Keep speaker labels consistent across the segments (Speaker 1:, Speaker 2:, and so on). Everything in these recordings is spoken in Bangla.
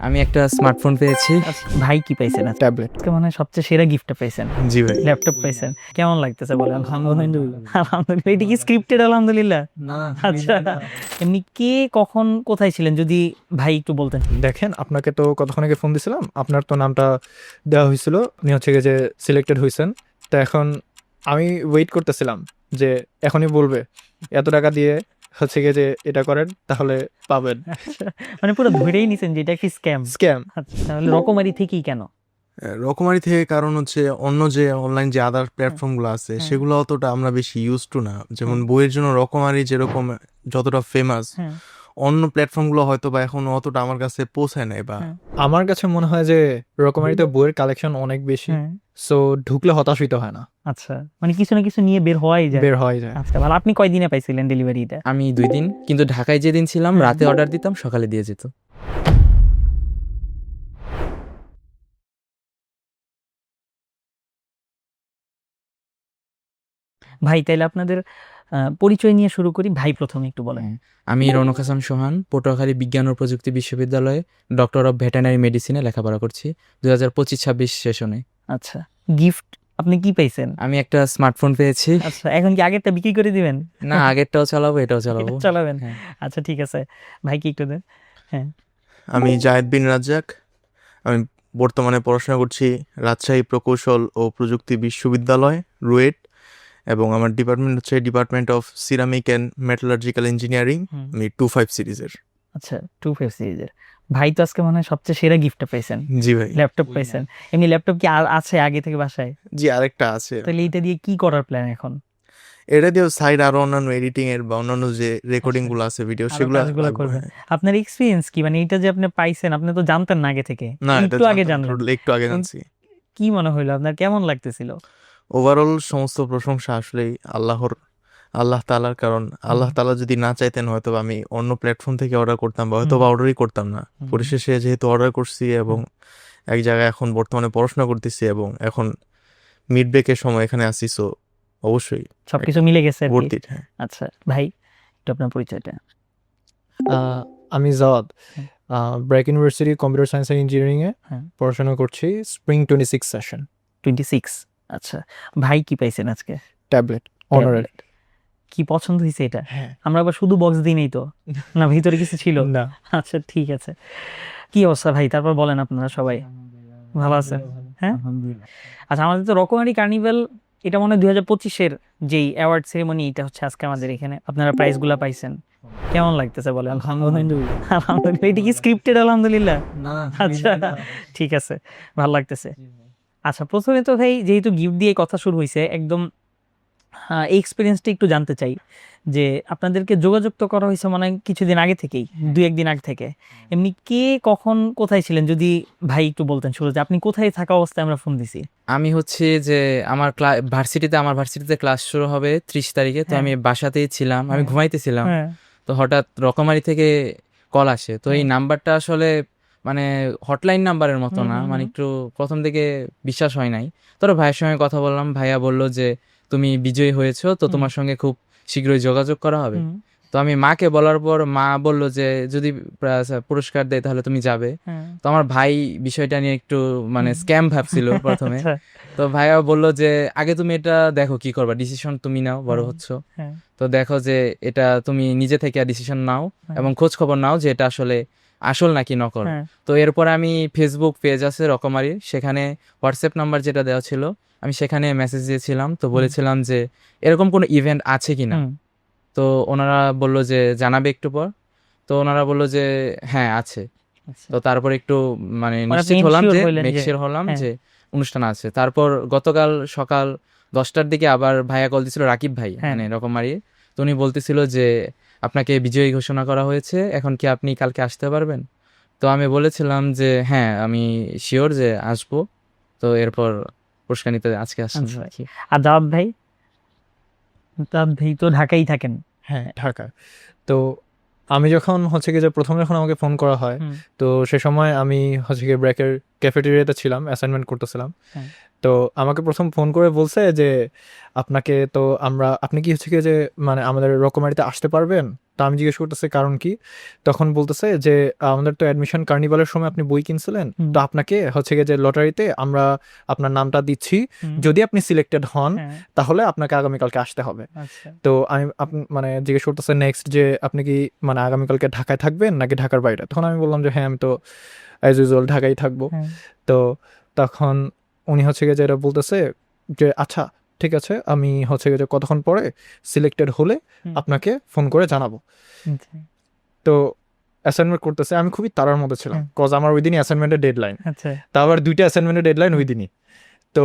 Speaker 1: আমি একটা স্মার্টফোন পেয়েছি।
Speaker 2: আচ্ছা, ভাই কি পাইছেন?
Speaker 3: ট্যাবলেট।
Speaker 2: আজকে মনে হয় সবচেয়ে সেরা গিফটটা পাইছেন।
Speaker 3: জি ভাই।
Speaker 2: ল্যাপটপ পাইছেন। কেমন লাগতেছে বলেন? আলহামদুলিল্লাহ। আলহামদুলিল্লাহ। এটা কি স্ক্রিপ্টেড আলহামদুলিল্লাহ? আচ্ছা। এমনি কে কখন কোথায় ছিলেন যদি ভাই একটু বলতেন?
Speaker 3: দেখেন, আপনাকে তো কতক্ষণ আগে ফোন দিছিলাম, আপনার তো নামটা দেওয়া হয়েছিল, আপনি হচ্ছে গিয়ে যে সিলেক্টেড হয়েছেন। তো এখন আমি ওয়েট করতেছিলাম যে এখনই বলবে এত টাকা দিয়ে হচ্ছে গিয়ে যে এটা করেন তাহলে পাবেন।
Speaker 2: আচ্ছা, মানে পুরো ধরেই নিছেন যে এটা একটি স্ক্যাম।
Speaker 3: স্ক্যাম।
Speaker 2: আচ্ছা, তাহলে রকমারি থেকেই কেন?
Speaker 4: রকমারি থেকে কারণ হচ্ছে অন্য যে অনলাইন যে আদার প্ল্যাটফর্মগুলো আছে
Speaker 2: হ্যাঁ।
Speaker 4: সেগুলো অতটা আমরা বেশি ইউজ টু না। যেমন
Speaker 2: হ্যাঁ।
Speaker 4: বইয়ের জন্য রকমারি যেরকম যতটা ফেমাস,
Speaker 2: হ্যাঁ।
Speaker 4: অন্য প্ল্যাটফর্মগুলো হয়তো বা এখন অতটা আমার কাছে পৌঁছায় নাই বা
Speaker 2: হ্যাঁ।
Speaker 3: আমার কাছে মনে হয় যে রকমারিতে বইয়ের কালেকশন অনেক বেশি,
Speaker 2: হ্যাঁ।
Speaker 3: সো ঢুকলে হতাশ হইতে হয় না,
Speaker 2: আচ্ছা, মানে কিছু না কিছু নিয়ে বের হওয়াই যায়।
Speaker 3: বের হয়ে যায়।
Speaker 2: আচ্ছা, ভালো। আপনি কয়দিনে পাইছিলেন ডেলিভারিটা?
Speaker 1: আমি 2 দিন, কিন্তু ঢাকায় যেদিন ছিলাম রাতে অর্ডার দিতাম, সকালে দিয়ে যেত।
Speaker 2: ভাই তাইলে আপনাদের পরিচয় নিয়ে শুরু করি। ভাই প্রথমে একটু বলেন।
Speaker 1: হ্যাঁ, আমি রৌনক হাসান সোহান, পটুয়াখালী বিজ্ঞান ও প্রযুক্তি বিশ্ববিদ্যালয়ে ডক্টর অফ ভেটেনারি মেডিসিনে লেখাপড়া করছি 2025-26 সেশনে।
Speaker 2: আচ্ছা, গিফট আপনি কি পাইছেন?
Speaker 1: আমি একটা স্মার্টফোন পেয়েছি।
Speaker 2: আচ্ছা, এখন কি আগেরটা বিক্রি করে দিবেন?
Speaker 1: না, আগেরটাও চালাবো, এটাও চালাবো।
Speaker 2: এটা চালাবেন?
Speaker 1: হ্যাঁ।
Speaker 2: আচ্ছা, ঠিক আছে। ভাই কি একটু দেন। হ্যাঁ।
Speaker 4: আমি জায়েদ বিন রাজ্জাক। আমি বর্তমানে পড়াশোনা করছি রাজশাহী প্রকৌশল ও প্রযুক্তি বিশ্ববিদ্যালয়, রুয়েট, এবং আমার ডিপার্টমেন্ট হচ্ছে department of ceramic and metallurgical engineering.
Speaker 2: হুম।
Speaker 4: আমি 25 সিরিজের।
Speaker 2: আচ্ছা, 25 সিরিজের। ভাই তো আজকে মনে হয় সবচেয়ে সেরা গিফটটা পাইছেন।
Speaker 4: জি ভাই।
Speaker 2: ল্যাপটপ পাইছেন। এমনি ল্যাপটপ কি আর আছে আগে থেকে বাসায়?
Speaker 4: জি, আরেকটা আছে।
Speaker 2: তাহলে এইটা দিয়ে কি করার প্ল্যান এখন?
Speaker 4: এটা দিয়েও সাইড আরো অন্যান্য এডিটিং এর বা অন্যান্য যে রেকর্ডিং গুলো আছে ভিডিও
Speaker 2: আরো
Speaker 4: সেগুলো
Speaker 2: কাজগুলো করবেন। আপনার এক্সপেরিয়েন্স কি? মানে এটা যে আপনি পাইছেন, আপনি তো জানতেন না আগে থেকে।
Speaker 4: না, এটা
Speaker 2: একটু আগে
Speaker 4: জানতাম না,
Speaker 2: জানলেন।
Speaker 4: একটু আগে জানছি।
Speaker 2: কি মনে হইলো আপনার? কেমন লাগতেছিল?
Speaker 4: ওভারঅল সমস্ত প্রশংসা আসলেই আল্লাহ তাআলার, কারণ আল্লাহ তাআলা যদি না চাইতেন হয়তো বা আমি অন্য প্ল্যাটফর্ম থেকে অর্ডার করতাম বা হয়তো বা অর্ডারই করতাম না। পরিশেষে যেহেতু অর্ডার করছি এবং এক জায়গায় এখন বর্তমানে পড়াশোনা করতেছি এবং এখন মিড ব্রেকের সময় এখানে আসি, সো অবশ্যই
Speaker 2: সবকিছু মিলে গেছে আর কি।
Speaker 4: ভর্তি। হ্যাঁ,
Speaker 2: আচ্ছা, ভাই একটু আপনার পরিচয়টা।
Speaker 3: আমি জাওয়াদ,
Speaker 2: হ্যাঁ।
Speaker 3: BRAC university computer science and ইঞ্জিনিয়ারিংয়ে
Speaker 2: হ্যাঁ।
Speaker 3: পড়াশোনা করছি, স্প্রিং 26 সেশন।
Speaker 2: 26। আচ্ছা, ভাই কি পাইছেন আজকে?
Speaker 3: ট্যাবলেট অনারের।
Speaker 2: Tablet। কি পছন্দ হয়েছে এটা?
Speaker 3: হ্যাঁ।
Speaker 2: আমরা আবার শুধু বক্স দিই নাই তো, না ভিতরে কিছু ছিল?
Speaker 3: না,
Speaker 2: আচ্ছা, ঠিক আছে। কি অবস্থা ভাই? তারপর বলেন, আপনারা সবাই ভালো আছেন? হ্যাঁ। আচ্ছা, আমাদের তো রকমারি কার্নিভাল, এটা মনে হয় 2025-এর যেই অ্যাওয়ার্ড সেরেমনি, এটা হচ্ছে আজকে আমাদের এখানে। আপনারা প্রাইজগুলো পাইছেন, কেমন লাগতেছে বলেন? আলহামদুলিল্লাহ। আলহামদুলিল্লাহ। এটা কি স্ক্রিপ্টেড আলহামদুলিল্লাহ? আচ্ছা, ঠিক আছে, ভালো লাগতেছে। আচ্ছা, প্রথমে তো ভাই যেহেতু গিফট দিয়ে কথা শুরু হয়েছে, একদম এই এক্সপিরিয়েন্সটা একটু জানতে চাই যে আপনাদেরকে যোগাযোগ তো করা হয়েছে মনে হয় কিছুদিন আগে থেকেই, 2-1 দিন আগে থেকে। এমনি কে কখন কোথায় ছিলেন যদি ভাই একটু বলতেন শুরুতে, আপনি কোথায় থাকা অবস্থায় আমরা ফোন দিছি?
Speaker 1: আমি হচ্ছে যে আমার ভার্সিটিতে ক্লাস শুরু হবে 30 তারিখে, তো
Speaker 2: হ্যাঁ।
Speaker 1: আমি বাসাতেই ছিলাম, আমি
Speaker 2: হ্যাঁ।
Speaker 1: ঘুমাইতেছিলাম।
Speaker 2: হ্যাঁ।
Speaker 1: তো হঠাৎ রকমারি থেকে কল আসে। তো এই
Speaker 2: হ্যাঁ।
Speaker 1: নাম্বারটা আসলে মানে হটলাইন নাম্বারের মতো
Speaker 2: হুম,
Speaker 1: না,
Speaker 2: হুম,
Speaker 1: মানে
Speaker 2: হুম।
Speaker 1: একটু প্রথম দিকে বিশ্বাস হয় নাই। তোর ভাইয়ের সঙ্গে কথা বললাম, ভাইয়া বলল যে তুমি বিজয়ী হয়েছো, তো তোমার সঙ্গে খুব শীঘ্রই যোগাযোগ করা হবে।
Speaker 2: হুম।
Speaker 1: তো আমি মাকে বলার পর মা বলল যে যদি পুরস্কার দেয় তাহলে তুমি যাবে।
Speaker 2: হ্যাঁ।
Speaker 1: তো আমার ভাই বিষয়টা নিয়ে একটু মানে স্ক্যাম ভাবছিল প্রথমে।
Speaker 2: আচ্ছা।
Speaker 1: তো ভাইয়া বলল যে আগে তুমি এটা দেখো কি করবা, ডিসিশন তুমি নাও, বড় হচ্ছ,
Speaker 2: হ্যাঁ।
Speaker 1: তো দেখো যে এটা তুমি নিজে থেকে ডিসিশন নাও
Speaker 2: হ্যাঁ।
Speaker 1: এবং খোঁজ খবর নাও যে এটা আসলে আসল নাকি নকল।
Speaker 2: হ্যাঁ।
Speaker 1: তো এরপর আমি ফেসবুক পেজ আছে রকমারির, সেখানে হোয়াটসঅ্যাপ নাম্বার যেটা দেওয়া ছিল, আমি সেখানে মেসেজ দিয়েছিলাম। তো বলেছিলাম যে এরকম কোনো ইভেন্ট আছে কিনা।
Speaker 2: হুম।
Speaker 1: তো ওনারা বলল যে জানাবে একটু পর। তো ওনারা বলল যে হ্যাঁ আছে।
Speaker 2: আচ্ছা।
Speaker 1: তো তারপর একটু মানে
Speaker 2: মানে
Speaker 1: নিশ্চিত
Speaker 2: আপনি
Speaker 1: হলাম
Speaker 2: ensure
Speaker 1: যে
Speaker 2: হইলেন যে
Speaker 1: মেকশিওর হলাম
Speaker 2: হ্যাঁ।
Speaker 1: যে অনুষ্ঠান আছে। তারপর গতকাল সকাল 10টার দিকে আবার ভাইয়া কল দিছিল, রাকিব ভাই,
Speaker 2: হ্যাঁ।
Speaker 1: মানে রকমারি। তো উনি বলতেছিল যে আপনাকে বিজয়ী ঘোষণা করা হয়েছে, এখন কি আপনি কালকে আসতে পারবেন? তো আমি বলেছিলাম যে হ্যাঁ আমি শিওর যে আসবো। তো এরপর পুরস্কার নিতে আজকে আসলাম।
Speaker 2: আচ্ছা ভাই। আর দাওয়াত ভাই? দাওয়াত ভাই তো ঢাকায় থাকেন।
Speaker 3: হ্যাঁ, ঢাকা। তো আমি যখন হচ্ছে গিয়ে যে প্রথম যখন আমাকে ফোন করা হয়,
Speaker 2: হুম।
Speaker 3: তো সে সময় আমি হচ্ছে গিয়ে ব্র্যাকের ক্যাফেটেরিয়াতে ছিলাম, অ্যাসাইনমেন্ট করতেছিলাম।
Speaker 2: হ্যাঁ।
Speaker 3: তো আমাকে প্রথম ফোন করে বলছে যে আপনাকে তো আপনি কি হচ্ছে গিয়ে যে মানে আমাদের রকমারিতে আসতে পারবেন? তা আমি জিজ্ঞেস করতেছি কারণ কি, তখন বলতেছে যে আমাদের তো অ্যাডমিশন কার্নিভালের সময় আপনি বই কিনছিলেন,
Speaker 2: হুম।
Speaker 3: তো আপনাকে হচ্ছে গিয়ে যে লটারিতে আমরা আপনার নামটা দিচ্ছি,
Speaker 2: হুম।
Speaker 3: যদি আপনি সিলেক্টেড হন
Speaker 2: হ্যাঁ,
Speaker 3: তাহলে আপনাকে আগামীকালকে আসতে হবে।
Speaker 2: আচ্ছা।
Speaker 3: তো আমি মানে জিজ্ঞেস করতেছে নেক্সট যে আপনি কি মানে আগামীকালকে ঢাকায় থাকবেন নাকি ঢাকার বাইরে, তখন আমি বললাম যে হ্যাঁ আমি তো অ্যাজ ইউজুয়াল ঢাকায় থাকবো।
Speaker 2: হ্যাঁ।
Speaker 3: তো তখন উনি হচ্ছে গিয়ে যেটা বলতেছে যে আচ্ছা ঠিক আছে, আমি হচ্ছে গিয়ে যে কতক্ষণ পরে সিলেক্টেড হলে
Speaker 2: হুম।
Speaker 3: আপনাকে ফোন করে জানাবো।
Speaker 2: আচ্ছা।
Speaker 3: তো অ্যাসাইনমেন্ট করতেছে, আমি খুবই তাড়ার মধ্যে ছিলাম,
Speaker 2: হ্যাঁ।
Speaker 3: কজ আমার ওই দিনই অ্যাসাইনমেন্টের ডেডলাইন,
Speaker 2: আচ্ছা।
Speaker 3: তা আবার 2টা অ্যাসাইনমেন্টের ডেডলাইন ওই দিনই। তো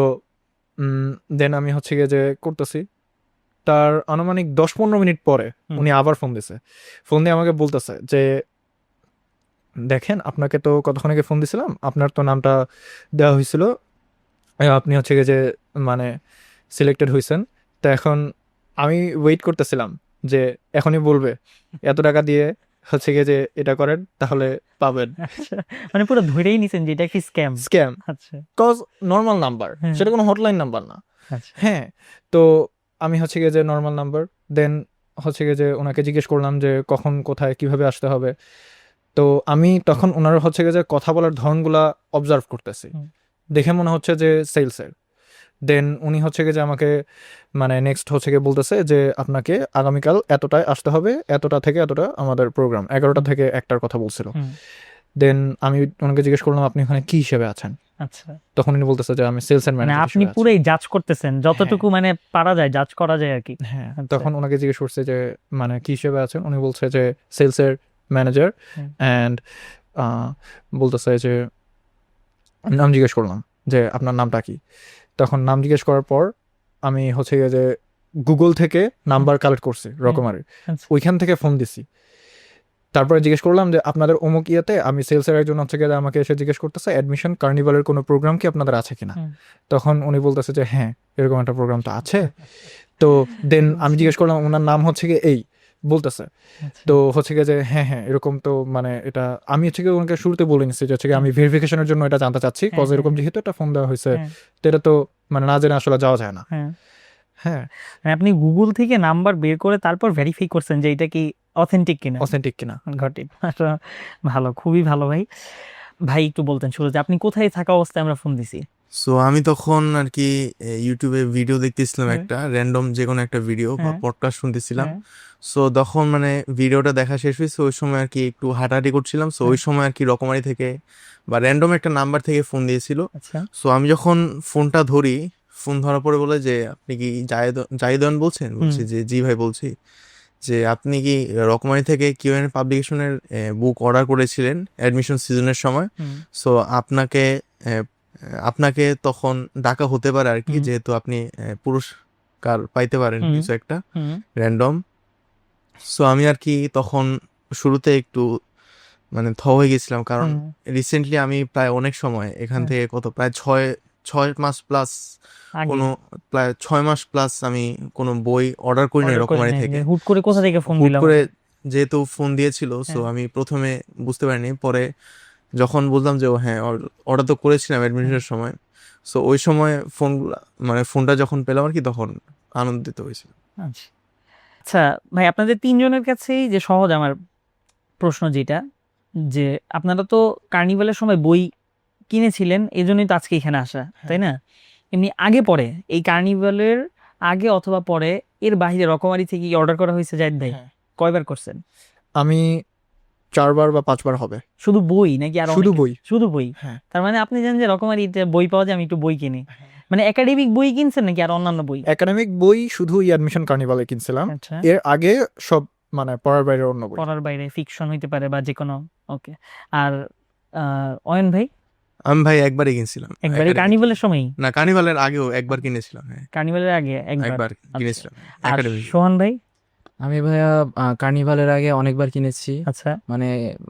Speaker 3: দেন আমি হচ্ছে গিয়ে যে করতেছি, তার আনুমানিক 10-15 মিনিট পরে
Speaker 2: হুম।
Speaker 3: উনি আবার ফোন দিছে। ফোন দিয়ে আমাকে বলতেছে যে দেখেন আপনাকে তো কতক্ষণ আগে ফোন দিছিলাম, আপনার তো নামটা দেওয়া হয়েছিল, আপনি হচ্ছে গিয়ে যে মানে সিলেক্টেড হয়েছেন। তো এখন আমি ওয়েট করতেছিলাম যে এখনই বলবে এত টাকা দিয়ে হচ্ছে গিয়ে যে এটা করেন তাহলে পাবেন।
Speaker 2: আচ্ছা, মানে পুরো ধরেই নিছেন যে এটা একটি স্ক্যাম।
Speaker 3: স্ক্যাম,
Speaker 2: আচ্ছা।
Speaker 3: কজ নর্মাল নাম্বার,
Speaker 2: হ্যাঁ।
Speaker 3: সেটা কোনো হটলাইন নাম্বার না।
Speaker 2: আচ্ছা।
Speaker 3: হ্যাঁ, তো আমি হচ্ছে গিয়ে যে নর্মাল নাম্বার, দেন হচ্ছে গিয়ে যে ওনাকে জিজ্ঞেস করলাম যে কখন কোথায় কিভাবে আসতে হবে। তো আমি তখন ওনার হচ্ছে গিয়ে যে কথা বলার ধরনগুলা অবজার্ভ করতেছি,
Speaker 2: হুম।
Speaker 3: দেখে মনে হচ্ছে যে সেলসের। দেন উনি হচ্ছে গিয়ে যে আমাকে মানে নেক্সট হচ্ছে গিয়ে বলতেছে যে আপনাকে আগামীকাল এতটায় আসতে হবে, এতটা থেকে এতটা আমাদের প্রোগ্রাম, 11টা থেকে 1টার কথা বলছিল।
Speaker 2: হুম।
Speaker 3: দেন আমি ওনাকে জিজ্ঞেস করলাম আপনি ওখানে কি হিসেবে আছেন,
Speaker 2: আচ্ছা,
Speaker 3: তখন উনি বলতেছে যে আমি সেলস এন্ড
Speaker 2: মানে
Speaker 3: ম্যানেজার
Speaker 2: আপনি পুরোই জাজ করতেছেন যতটুকু
Speaker 3: হ্যাঁ।
Speaker 2: মানে পারা যায় জাজ করা যায় আর কি।
Speaker 3: হ্যাঁ,
Speaker 2: আচ্ছা।
Speaker 3: তখন ওনাকে জিজ্ঞেস করছে যে মানে কি হিসেবে আছেন, উনি বলছে যে সেলসের ম্যানেজার।
Speaker 2: হুম।
Speaker 3: অ্যান্ড বলতেছে যে নাম জিজ্ঞেস করলাম যে আপনার নামটা কি, তখন নাম জিজ্ঞেস করার পর আমি হচ্ছে গিয়ে যে গুগল থেকে নাম্বার কালেক্ট করছি রকমারির,
Speaker 2: আচ্ছা।
Speaker 3: ওইখান থেকে ফোন দিছি। তারপরে জিজ্ঞেস করলাম যে আপনাদের অমুক ইয়েতে, আমি সেলসের একজন হচ্ছে গিয়ে আমাকে এসে জিজ্ঞেস করতেছে অ্যাডমিশন কার্নিভালের কোনো প্রোগ্রাম কি আপনাদের আছে কিনা।
Speaker 2: হুম।
Speaker 3: তখন উনি বলতেছে যে হ্যাঁ এরকম একটা প্রোগ্রাম তো আছে। তো দেন আমি জিজ্ঞেস করলাম ওনার নাম হচ্ছে গিয়ে এই, বলতেছে
Speaker 2: আচ্ছা।
Speaker 3: তো হচ্ছে গিয়ে যে হ্যাঁ হ্যাঁ এরকম তো মানে এটা আমি হচ্ছে গিয়ে ওনাকে শুরুতে বলে নিচ্ছি যে হচ্ছে গিয়ে আমি ভেরিফিকেশনের জন্য এটা জানতে চাচ্ছি,
Speaker 2: হ্যাঁ,
Speaker 3: কজ এরকম
Speaker 2: হ্যাঁ,
Speaker 3: যেহেতু একটা ফোন দেওয়া হয়েছে,
Speaker 2: হ্যাঁ,
Speaker 3: তো এটা তো মানে না জেনে আসলে যাওয়া যায় না।
Speaker 2: হ্যাঁ।
Speaker 3: হ্যাঁ,
Speaker 2: মানে আপনি গুগল থেকে নাম্বার বের করে তারপর ভেরিফাই করছেন যে এটা কি অথেন্টিক কিনা।
Speaker 3: অথেন্টিক কিনা।
Speaker 2: ঘটে। ভালো, খুবই ভালো ভাই। ভাই একটু বলতেন শুরুতে আপনি কোথায় থাকা অবস্থায় আমরা ফোন দিছি?
Speaker 4: সো আমি তখন আর কি ইউটিউবে ভিডিও দেখতেছিলাম,
Speaker 2: হ্যাঁ।
Speaker 4: একটা র্যান্ডম যে কোনো একটা ভিডিও বা
Speaker 2: হ্যাঁ।
Speaker 4: পডকাস্ট শুনতেছিলাম।
Speaker 2: হ্যাঁ।
Speaker 4: সো তখন মানে ভিডিওটা দেখা শেষ হয়েছে, ওই সময় আর কি একটু হাঁটাহাঁটি করছিলাম। সো ওই সময় আর কি রকমারি থেকে বা র্যান্ডম একটা নাম্বার থেকে ফোন দিয়েছিল।
Speaker 2: আচ্ছা।
Speaker 4: সো আমি যখন ফোনটা ধরি, ফোন ধরার পরে বলে যে আপনি কি জাহিদন বলছেন? বলছি যে জি ভাই বলছি। যে আপনি কি রকমারি থেকে কিউএন পাবলিকেশনের বুক অর্ডার করেছিলেন অ্যাডমিশন সিজনের সময়।
Speaker 2: হুম।
Speaker 4: সো আপনাকে আপনাকে তখন ডাকা হতে পারে আর কি,
Speaker 2: হুম।
Speaker 4: যেহেতু আপনি পুরস্কার পাইতে পারেন
Speaker 2: হুম।
Speaker 4: কিছু একটা
Speaker 2: হুম।
Speaker 4: র্যান্ডম। সো আমি আর কি তখন শুরুতে একটু মানে হয়ে গেছিলাম, কারণ
Speaker 2: হুম।
Speaker 4: রিসেন্টলি আমি প্রায় অনেক সময় এখান
Speaker 2: হ্যাঁ।
Speaker 4: থেকে কত প্রায় ছয় ছয় মাস প্লাস
Speaker 2: আগে
Speaker 4: কোনো প্রায় 6 মাস প্লাস আমি কোনো বই অর্ডার করি না
Speaker 2: অর্ডার করে
Speaker 4: রকমারি
Speaker 2: নেন
Speaker 4: থেকে।
Speaker 2: যে হুট করে কোথা থেকে ফোন
Speaker 4: হুট
Speaker 2: দিলাম।
Speaker 4: করে যেহেতু ফোন দিয়েছিল, সো
Speaker 2: হ্যাঁ।
Speaker 4: আমি প্রথমে বুঝতে পারিনি, পরে যখন বুঝলাম যে ও হ্যাঁ অর্ডার তো করেছিলাম অ্যাডমিশনের সময়। সো ওই সময় মানে ফোনটা যখন পেলাম আর কি, তখন আনন্দিত হয়েছিল।
Speaker 2: আচ্ছা। আচ্ছা ভাই আপনাদের তিনজনের কাছেই যে সহজ আমার প্রশ্ন যেটা, যে আপনারা তো কার্নিভালের সময় বই কিনেছিলেন এই জন্যই তো আজকে এখানে আসা, তাই না? এমনি আগে পরে এই কার্নিভালের আগে অথবা পরে এর বাইরে রকমারি থেকে অর্ডার করা হয়েছে জাহিদ ভাই?
Speaker 3: হ্যাঁ।
Speaker 2: কয়বার করছেন?
Speaker 3: আমি 4বার বা 5বার হবে।
Speaker 2: শুধু বই নাকি আর
Speaker 3: শুধু বই।
Speaker 2: শুধু বই?
Speaker 3: হ্যাঁ।
Speaker 2: তার মানে আপনি জানেন যে রকমারিতে বই পাওয়া যায়, আমি একটু বই কিনি। মানে একাডেমিক বই কিনছেন নাকি আর অন্যান্য বই?
Speaker 3: একাডেমিক বই শুধু অ্যাডমিশন কার্নিভালে কিনছিলাম,
Speaker 2: আচ্ছা।
Speaker 3: এর আগে সব মানে পড়ার বাইরে অন্য বই।
Speaker 2: পড়ার বাইরে ফিকশন হইতে পারে বা যে কোনো। ওকে। আর অয়ন ভাই?
Speaker 4: আমি ভাই একবারই কিনছিলাম
Speaker 2: একবারই
Speaker 4: academic।
Speaker 2: কার্নিভালের সময়?
Speaker 4: না, কার্নিভালের আগেও একবার কিনেছিলাম। হ্যাঁ,
Speaker 2: কার্নিভালের আগে একবার?
Speaker 4: একবার
Speaker 2: আচ্ছা।
Speaker 4: কিনেছিলাম
Speaker 2: আর
Speaker 4: একাডেমিক।
Speaker 2: সোহান ভাই?
Speaker 1: আমি ভাইয়া কার্নিভালের আগে অনেকবার কিনেছি।
Speaker 2: আচ্ছা।
Speaker 1: মানে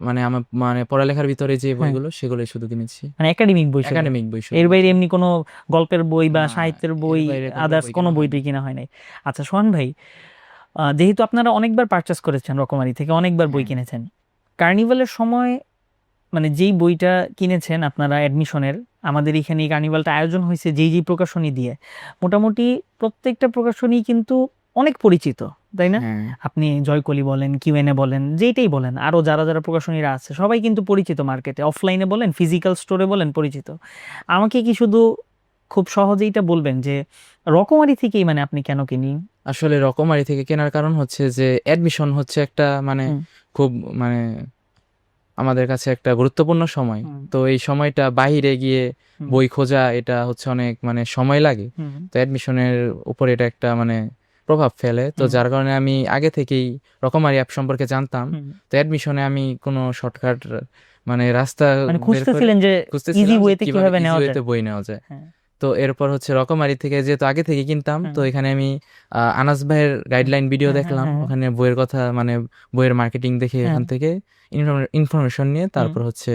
Speaker 1: মানে আমার মানে পড়ালেখার ভিতরে যে
Speaker 2: হ্যাঁ।
Speaker 1: বইগুলো সেগুলোই শুধু কিনেছি,
Speaker 2: মানে একাডেমিক বই শুধু?
Speaker 1: একাডেমিক বই শুধু।
Speaker 2: এর বাইরে এমনি কোনো গল্পের বই বা
Speaker 1: না,
Speaker 2: সাহিত্যের
Speaker 1: এর
Speaker 2: বই
Speaker 1: বাইরে কোনো
Speaker 2: আদার্স
Speaker 1: বই
Speaker 2: কোনো
Speaker 1: কেনা
Speaker 2: বই
Speaker 1: হয়নি।
Speaker 2: টই কিনা হয় নাই? আচ্ছা সোহান ভাই, যেহেতু আপনারা অনেকবার পারচেস করেছেন রকমারি থেকে, অনেকবার বই
Speaker 1: হ্যাঁ।
Speaker 2: কিনেছেন, কার্নিভালের সময় মানে যেই বইটা কিনেছেন আপনারা অ্যাডমিশনের, আমাদের এখানে এই কার্নিভালটা আয়োজন হয়েছে যেই প্রকাশনী দিয়ে, মোটামুটি প্রত্যেকটা প্রকাশনী কিন্তু অনেক পরিচিত, তাই না?
Speaker 1: হ্যাঁ
Speaker 2: আপনি জয়কলি বলেন, কিউএনএ বলেন, যেটাই বলেন, আরো যারা যারা প্রকাশনীরা আছে সবাই কিন্তু পরিচিত মার্কেটে, অফলাইনে বলেন, ফিজিক্যাল স্টোরে বলেন, পরিচিত। আমাকে কি শুধু খুব সহজেই এটা বলবেন যে রকমারি থেকেই মানে আপনি কেন কিনি?
Speaker 1: আসলে রকমারি থেকে কেনার কারণ হচ্ছে যে অ্যাডমিশন হচ্ছে একটা মানে
Speaker 2: হুম।
Speaker 1: খুব মানে আমাদের কাছে একটা গুরুত্বপূর্ণ সময়।
Speaker 2: হুম।
Speaker 1: তো এই সময়টা বাইরে গিয়ে
Speaker 2: হুম।
Speaker 1: বই খোঁজা এটা হচ্ছে অনেক মানে সময় লাগে।
Speaker 2: হুম।
Speaker 1: তো অ্যাডমিশনের উপর এটা একটা মানে প্রভাব ফেলে। তো
Speaker 2: হুম।
Speaker 1: যার কারণে আমি আগে থেকেই রকমারি অ্যাপ সম্পর্কে জানতাম।
Speaker 2: হুম।
Speaker 1: তো অ্যাডমিশনে আমি কোনো শর্টকাট মানে রাস্তা
Speaker 2: মানে
Speaker 1: বের করে
Speaker 2: খুঁজতেছিলেন যে ইজি
Speaker 1: খুঁজতেছিলাম যে
Speaker 2: ওয়েতে
Speaker 1: কিভাবে
Speaker 2: কিভাবে
Speaker 1: ইজি
Speaker 2: নেওয়া
Speaker 1: ওয়েতে
Speaker 2: যায়।
Speaker 1: বই নেওয়া যায়।
Speaker 2: হ্যাঁ।
Speaker 1: তো এরপর হচ্ছে রকমারি থেকে যেহেতু আগে থেকে কিনতাম, তো
Speaker 2: হুম।
Speaker 1: এখানে আমি আনাস ভাইয়ের গাইডলাইন ভিডিও
Speaker 2: হ্যাঁ, হ্যাঁ,
Speaker 1: দেখলাম।
Speaker 2: হ্যাঁ, হ্যাঁ।
Speaker 1: ওখানে বইয়ের কথা মানে বইয়ের মার্কেটিং দেখে
Speaker 2: হ্যাঁ।
Speaker 1: এখান থেকে ইনফরমেশন নিয়ে তারপর হচ্ছে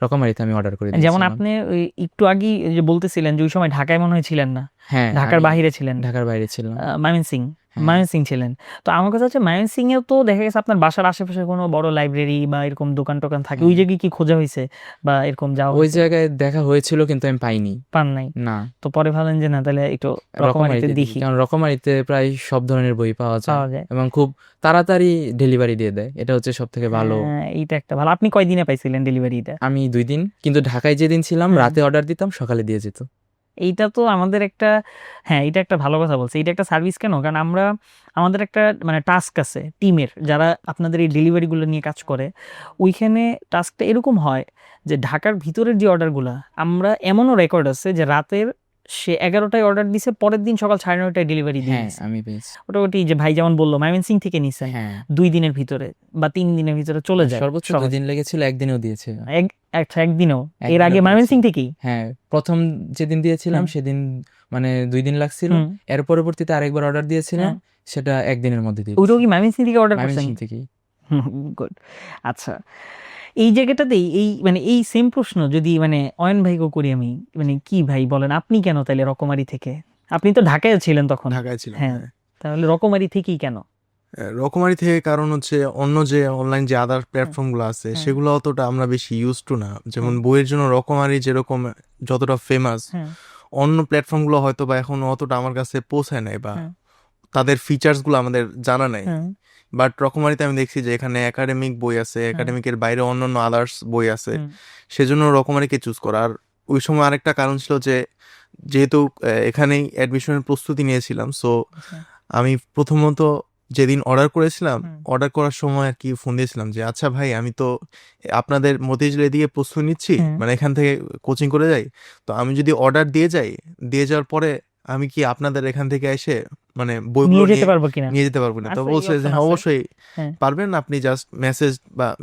Speaker 1: রকমারিতে আমি অর্ডার করে
Speaker 2: যেমন
Speaker 1: দিয়েছিলাম।
Speaker 2: আপনি ওই একটু আগেই যে বলতেছিলেন যে ওই সময় ঢাকায় মনে হয় ছিলেন না,
Speaker 1: হ্যাঁ,
Speaker 2: ঢাকার
Speaker 1: আমি
Speaker 2: বাহিরে ছিলেন,
Speaker 1: ঢাকার বাইরে ছিলাম।
Speaker 2: ময়মনসিং
Speaker 1: হ্যাঁ।
Speaker 2: ময়মনসিং ছিলেন। তো আমার কথা হচ্ছে ময়মনসিং এও তো দেখা গেছে আপনার বাসার আশেপাশে কোনো বড় লাইব্রেরি বা এরকম দোকান টোকান থাকে, ওই
Speaker 1: হ্যাঁ।
Speaker 2: জায়গায় কি খোঁজা হয়েছে বা এরকম যাওয়া
Speaker 1: ওই
Speaker 2: হয়েছে?
Speaker 1: জায়গায় দেখা হয়েছিল কিন্তু আমি পাইনি।
Speaker 2: পান নাই?
Speaker 1: না,
Speaker 2: তো পরে ভাবলেন যে না তাহলে একটু রকমারিতে
Speaker 1: রকমারিতে দেখি।
Speaker 2: দেখি,
Speaker 1: কারণ রকমারিতে প্রায় সব ধরনের বই পাওয়া যায়
Speaker 2: পাওয়া যায়।
Speaker 1: এবং খুব তাড়াতাড়ি ডেলিভারি দিয়ে দেয়। এটা হচ্ছে সবথেকে ভালো।
Speaker 2: হ্যাঁ, এইটা একটা ভালো। আপনি কয়দিনে পাইছিলেন ডেলিভারিটা?
Speaker 1: আমি 2 দিন। কিন্তু ঢাকায় যেদিন ছিলাম
Speaker 2: হ্যাঁ।
Speaker 1: রাতে অর্ডার দিতাম, সকালে দিয়ে যেত।
Speaker 2: এইটা তো আমাদের একটা, হ্যাঁ, এটা একটা ভালো কথা বলছে। এটা একটা সার্ভিস কেন? কারণ আমরা আমাদের একটা মানে টাস্ক আছে টিমের, যারা আপনাদের এই ডেলিভারিগুলো নিয়ে কাজ করে। ওইখানে টাস্কটা এরকম হয় যে ঢাকার ভিতরের যে অর্ডারগুলা, আমরা এমনও রেকর্ড আছে যে রাতের সে 11টায় অর্ডার দিছে, পরের দিন সকাল 9:30টায় ডেলিভারি দিয়ে
Speaker 1: হ্যাঁ,
Speaker 2: দিছে।
Speaker 1: আমি পেয়েছি।
Speaker 2: মোটামুটি যে ভাই যেমন বললো ময়মনসিং থেকে নিছেন,
Speaker 1: হ্যাঁ,
Speaker 2: 2 দিনের ভিতরে বা 3 দিনের ভিতরে চলে যায়
Speaker 1: সর্বোচ্চ 2
Speaker 2: সহজে।
Speaker 1: দিন লেগেছিল, 1 দিনেও দিয়েছে।
Speaker 2: আচ্ছা, একদিনেও? এর
Speaker 1: একদিনেও
Speaker 2: আগে
Speaker 1: পেয়েছি।
Speaker 2: ময়মনসিং থেকেই?
Speaker 1: হ্যাঁ, ১ম যেদিন দিয়েছিলাম
Speaker 2: হ্যাঁ।
Speaker 1: সেদিন মানে 2 দিন লাগছিল।
Speaker 2: হুম।
Speaker 1: এর পরবর্তীতে আরেকবার অর্ডার দিয়েছিলাম,
Speaker 2: হ্যাঁ।
Speaker 1: সেটা 1 দিনের মধ্যে দিয়ে
Speaker 2: ওইটাও
Speaker 1: দিছে।
Speaker 2: কি ময়মনসিং থেকে অর্ডার করছেন?
Speaker 1: ময়মনসিং থেকেই।
Speaker 2: গুড। আচ্ছা, এই জায়গাটাতেই এই মানে এই সেম প্রশ্ন যদি মানে অয়ন ভাইকেও করি আমি, মানে কি ভাই বলেন, আপনি কেন তাইলে রকমারি থেকে? আপনি তো ঢাকায় ছিলেন তখন।
Speaker 4: ঢাকায় ছিলাম।
Speaker 2: হ্যাঁ,
Speaker 4: হ্যাঁ।
Speaker 2: তাহলে রকমারি থেকেই কেন?
Speaker 4: রকমারি থেকে কারণ হচ্ছে অন্য যে অনলাইন যে আদার প্ল্যাটফর্মগুলো আছে
Speaker 2: হ্যাঁ।
Speaker 4: সেগুলো অতটা আমরা বেশি ইউজ টু না। যেমন
Speaker 2: হ্যাঁ।
Speaker 4: বইয়ের জন্য রকমারি যেরকম যতটা ফেমাস,
Speaker 2: হ্যাঁ।
Speaker 4: অন্য প্ল্যাটফর্মগুলো হয়তো বা এখন অতটা আমার কাছে পৌঁছায় নাই বা
Speaker 2: হ্যাঁ।
Speaker 4: তাদের ফিচার্সগুলো আমাদের জানা নাই।
Speaker 2: হ্যাঁ।
Speaker 4: বাট রকমারিতে আমি দেখছি যে এখানে একাডেমিক বই আছে, একাডেমিকের বাইরে অন্যান্য আদার্স বই আছে,
Speaker 2: হুম।
Speaker 4: সেজন্য রকমারিকে চুজ করা। আর ওই সময় আরেকটা কারণ ছিল যে যেহেতু এখানেই অ্যাডমিশনের প্রস্তুতি নিয়েছিলাম, সো
Speaker 2: আচ্ছা।
Speaker 4: আমি প্রথমত যেদিন অর্ডার করেছিলাম,
Speaker 2: হুম।
Speaker 4: অর্ডার করার সময় আর কি ফোন দিয়েছিলাম যে আচ্ছা ভাই, আমি তো আপনাদের মতিঝিল এদিকে প্রস্তুতি নিচ্ছি,
Speaker 2: হুম।
Speaker 4: মানে এখান থেকে কোচিং করে যাই, তো আমি যদি অর্ডার দিয়ে যাই, দিয়ে যাওয়ার পরে আমি কি আপনাদের এখান থেকে এসে মানে বইগুলো
Speaker 2: নিয়ে যেতে পারবো কিনা?
Speaker 4: নিয়ে যেতে পারবো না? তো
Speaker 2: আচ্ছা, এই
Speaker 4: বলছে যে
Speaker 2: option
Speaker 4: হ্যাঁ
Speaker 2: আছে।
Speaker 4: অবশ্যই
Speaker 2: হ্যাঁ।
Speaker 4: পারবেন, আপনি জাস্ট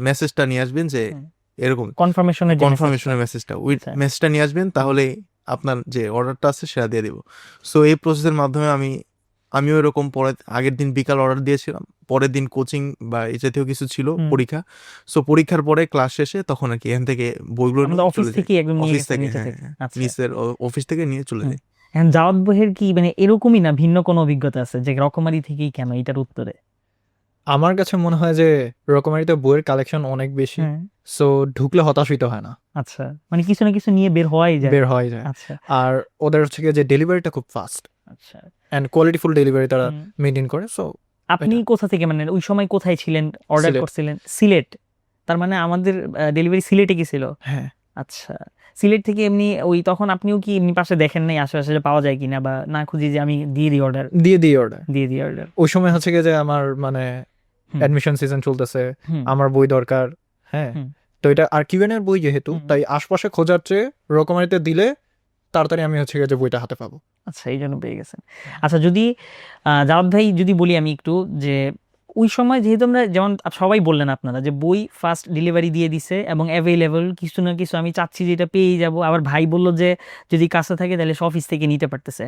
Speaker 4: মেসেজটা নিয়ে আসবেন যে
Speaker 2: হুম।
Speaker 4: এরকম
Speaker 2: কনফার্মেশনের যে
Speaker 4: কনফার্মেশনের মেসেজটা, ওই
Speaker 2: আচ্ছা।
Speaker 4: মেসেজটা নিয়ে আসবেন, তাহলে আপনার যে অর্ডারটা আছে সেটা দিয়ে দিব। সো এই প্রসেসের মাধ্যমে আমিও এরকম পরে আগের দিন বিকাল অর্ডার দিয়েছিলাম, পরের দিন কোচিং বা এই জাতীয় কিছু ছিল,
Speaker 2: হুম।
Speaker 4: পরীক্ষা। সো পরীক্ষার পরে ক্লাস শেষে তখন আর কি এখান থেকে বইগুলো
Speaker 2: আমাদের
Speaker 4: নিয়ে
Speaker 2: অফিস
Speaker 4: চলে যাই।
Speaker 2: থেকেই একদম নিয়ে
Speaker 4: অফিস
Speaker 2: গেছে
Speaker 4: থেকে,
Speaker 2: নিচে
Speaker 4: হ্যাঁ,
Speaker 2: থেকে।
Speaker 4: হ্যাঁ,
Speaker 2: আচ্ছা।
Speaker 4: নিচের অফিস থেকে নিয়ে চলে
Speaker 2: হুম।
Speaker 4: যাই।
Speaker 2: এখন জাওয়াত বইয়ের কি মানে এরকমই না ভিন্ন কোনো অভিজ্ঞতা আছে যে রকমারি থেকেই কেন, এটার উত্তরে?
Speaker 3: আমার কাছে মনে হয় যে রকমারিতে বইয়ের কালেকশন অনেক বেশি,
Speaker 2: হ্যাঁ।
Speaker 3: সো ঢুকলে হতাশিত হয় না,
Speaker 2: আচ্ছা, মানে কিছু না কিছু নিয়ে বের হওয়াই যায়।
Speaker 3: বের হয়ে যায়।
Speaker 2: আচ্ছা।
Speaker 3: আর ওদের হচ্ছে গিয়ে যে ডেলিভারিটা খুব ফাস্ট
Speaker 2: আচ্ছা।
Speaker 3: অ্যান্ড কোয়ালিটিফুল ডেলিভারি তারা
Speaker 2: হুম।
Speaker 3: মেনটেন করে। সো
Speaker 2: আপনি কোথা থেকে মানে ওই সময় কোথায় ছিলেন, অর্ডার
Speaker 3: সিলেট।
Speaker 2: করছিলেন? সিলেট? তার মানে আমাদের ডেলিভারি সিলেটে গেছিল?
Speaker 3: হ্যাঁ,
Speaker 2: আচ্ছা, সিলেট থেকে এমনি ওই তখন আপনিও কি এমনি পাশে দেখেন নাই আশেপাশে যে পাওয়া যায় কিনা, বা না খুঁজি যে আমি দিয়ে দিই অর্ডার?
Speaker 3: দিয়ে অর্ডার।
Speaker 2: দিয়ে দিই অর্ডার।
Speaker 3: ওই সময় হচ্ছে গিয়ে যে আমার মানে
Speaker 2: হুম।
Speaker 3: অ্যাডমিশন সিজন চলতেছে,
Speaker 2: হুম।
Speaker 3: আমার বই দরকার। হ্যাঁ,
Speaker 2: হুম।
Speaker 3: তো এটা আর কিউএনের বই যেহেতু,
Speaker 2: হুম।
Speaker 3: তাই আশপাশে খোঁজার চেয়ে রকমারিতে দিলে তাড়াতাড়ি আমি হচ্ছে গিয়ে যে বইটা হাতে পাবো।
Speaker 2: আচ্ছা, এই জন্য পেয়ে গেছেন। আচ্ছা, যদি জাওয়াদ ভাই যদি বলি আমি একটু, যে ওই সময় যেহেতু আমরা যেমন সবাই বললেন আপনারা যে বই ফার্স্ট ডেলিভারি দিয়ে দিছে এবং অ্যাভেলেবল কিছু না কিছু আমি চাচ্ছি যে এটা পেয়েই যাব, আবার ভাই বলল যে যদি কাছে থাকে তাহলে সে অফিস থেকে নিতে পারতেছে,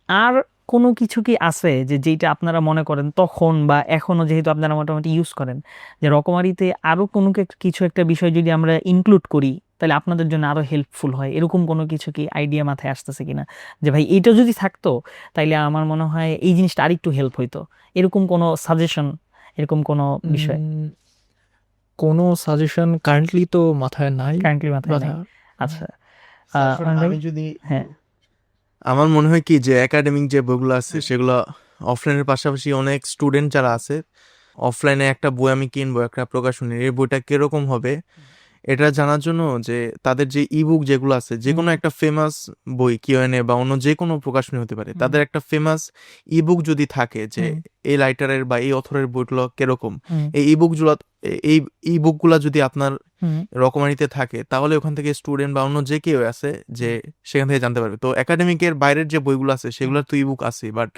Speaker 2: আর কোনো কিছু কি আছে যে যেটা আপনারা মনে করেন তখন বা এখনো যেহেতু আপনারা মোটামুটি ইউজ করেন, যে রকমারিতে আরো কোনো কিছু একটা বিষয় যদি আমরা ইনক্লুড করি তাহলে আপনাদের জন্য আরো হেল্পফুল হয়, এরকম কোনো কিছু কি আইডিয়া মাথায় আসতেছে কিনা যে ভাই এটা যদি থাকতো তাইলে আমার মনে হয় এই জিনিসটা আরেকটু হেল্প হইতো, এরকম কোনো সাজেশন, এরকম কোনো বিষয়
Speaker 3: কোনো সাজেশন কারেন্টলি তো মাথায় নাই।
Speaker 2: কারেন্টলি মাথায় নাই?
Speaker 3: মাথায়
Speaker 2: আচ্ছা।
Speaker 4: তারপর
Speaker 2: অয়ন ভাই?
Speaker 4: আমি যদি
Speaker 2: হ্যাঁ।
Speaker 4: আমার মনে হয় কি যে একাডেমিক যে বইগুলো আছে সেগুলো অফলাইনের পাশাপাশি অনেক স্টুডেন্ট যারা আছে, অফলাইনে একটা বই আমি কিনবো, একটা প্রকাশনীর, এই বইটা কিরকম হবে এটা জানার জন্য যে তাদের যে ইবুক যেগুলো আছে, যে কোনো একটা ফেমাস বই কিউএনএ বা অন্য যে কোনো প্রকাশনী হতে পারে, তাদের একটা ফেমাস ইবুক যদি থাকে যে এই রাইটারের বা এই অথরের বইগুলো কিরকম, এই ইবুকগুলা যদি আপনার রকমারিতে থাকে, তাহলে ওখান থেকে স্টুডেন্ট বা অন্য যে কেউ আছে যে সেখান থেকে জানতে পারবে। তো একাডেমিকের বাইরের যে বইগুলো আছে সেগুলোর তো ইবুক আছে, বাট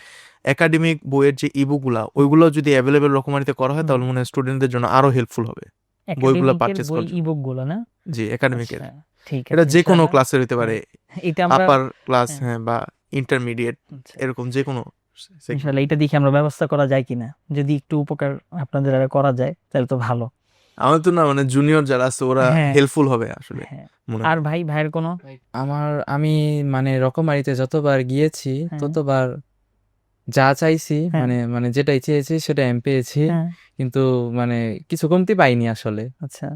Speaker 4: একাডেমিক বইয়ের যে ইবুকগুলা ওইগুলো যদি অ্যাভেলেবেল রকমারিতে করা হয় তাহলে মনে হয় স্টুডেন্টদের জন্য আরো হেল্পফুল হবে বইগুলো পারচেজ করার জন্য।
Speaker 2: ইবুক গুলো না?
Speaker 4: জি, একাডেমিকের,
Speaker 2: আচ্ছা, ঠিক
Speaker 4: এটা
Speaker 2: আছে,
Speaker 4: যে কোনো
Speaker 2: ইনশাআল্লাহ।
Speaker 4: ক্লাসের হতে পারে,
Speaker 2: এটা আমরা
Speaker 4: আপার ক্লাস
Speaker 2: হ্যাঁ।
Speaker 4: হ্যাঁ বা ইন্টারমিডিয়েট,
Speaker 2: আচ্ছা,
Speaker 4: এরকম যে কোনো segment।
Speaker 2: ইনশাআল্লাহ এটা দেখি আমরা ব্যবস্থা করা যায় কিনা, যদি একটু উপকার আপনাদের দ্বারা করা যায় তাহলে তো ভালো।
Speaker 4: আমাদের তো না মানে জুনিয়র যারা আছে ওরা
Speaker 2: হ্যাঁ।
Speaker 4: হেল্পফুল হবে আসলে
Speaker 2: হ্যাঁ।
Speaker 4: মনে
Speaker 2: আর
Speaker 4: হয়।
Speaker 2: ভাইয়ের কোনো
Speaker 1: আমি মানে রকমারিতে যতবার গিয়েছি
Speaker 2: হ্যাঁ।
Speaker 1: ততবার যা চাইছি
Speaker 2: হ্যাঁ।
Speaker 1: মানে মানে যেটাই চেয়েছি সেটা আমি পেয়েছি,
Speaker 2: হ্যাঁ,
Speaker 1: কিন্তু মানে কিছু কমতি পাইনি আসলে।
Speaker 2: আচ্ছা,